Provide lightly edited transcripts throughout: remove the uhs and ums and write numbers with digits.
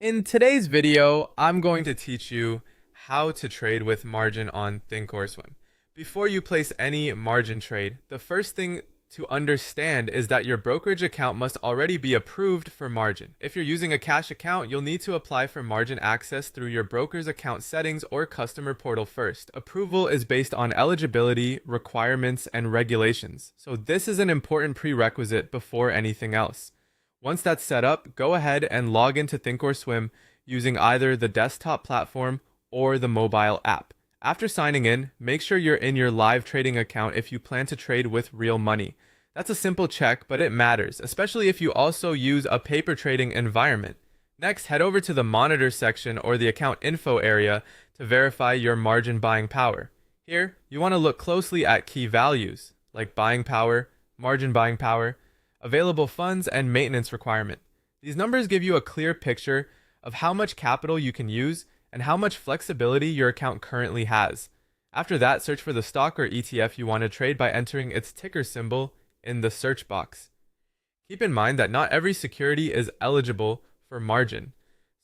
In today's video, I'm going to teach you how to trade with margin on Thinkorswim. Before you place any margin trade, the first thing to understand is that your brokerage account must already be approved for margin. If you're using a cash account, you'll need to apply for margin access through your broker's account settings or customer portal first. Approval is based on eligibility, requirements, and regulations. So this is an important prerequisite before anything else. Once that's set up, go ahead and log into Thinkorswim using either the desktop platform or the mobile app. After signing in, make sure you're in your live trading account if you plan to trade with real money. That's a simple check, but it matters, especially if you also use a paper trading environment. Next, head over to the monitor section or the account info area to verify your margin buying power. Here, you want to look closely at key values like buying power, margin buying power, available funds, and maintenance requirement. These numbers give you a clear picture of how much capital you can use and how much flexibility your account currently has. After that, search for the stock or ETF you want to trade by entering its ticker symbol in the search box. Keep in mind that not every security is eligible for margin.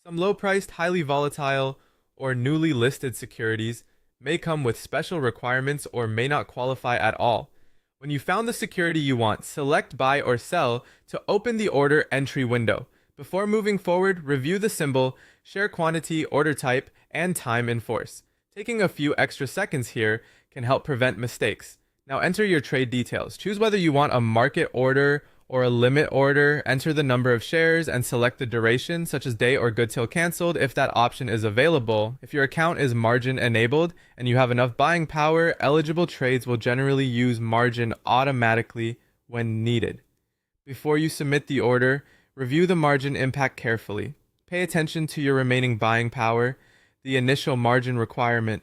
Some low-priced, highly volatile, or newly listed securities may come with special requirements or may not qualify at all. When you found the security you want, select buy or sell to open the order entry window. Before moving forward, review the symbol, share quantity, order type, and time in force. Taking a few extra seconds here can help prevent mistakes. Now enter your trade details. Choose whether you want a market order or a limit order. Enter the number of shares and select the duration, such as day or good till canceled, if that option is available. If your account is margin enabled and you have enough buying power, eligible trades will generally use margin automatically when needed. Before you submit the order, review the margin impact carefully. Pay attention to your remaining buying power, the initial margin requirement,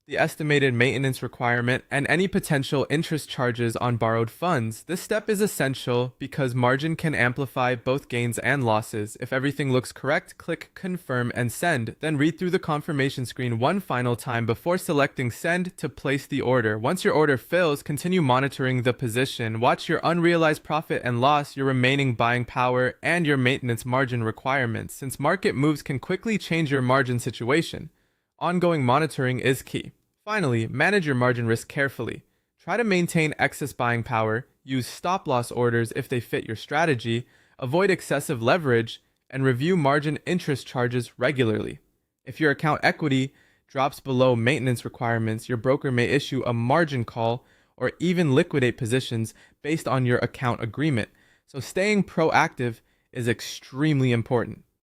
the estimated maintenance requirement, and any potential interest charges on borrowed funds. This step is essential because margin can amplify both gains and losses. If everything looks correct, click Confirm and Send. Then read through the confirmation screen one final time before selecting Send to place the order. Once your order fills, continue monitoring the position. Watch your unrealized profit and loss, your remaining buying power, and your maintenance margin requirements, since market moves can quickly change your margin situation. Ongoing monitoring is key. Finally, manage your margin risk carefully. Try to maintain excess buying power, use stop-loss orders if they fit your strategy, avoid excessive leverage, and review margin interest charges regularly. If your account equity drops below maintenance requirements, your broker may issue a margin call or even liquidate positions based on your account agreement. So staying proactive is extremely important.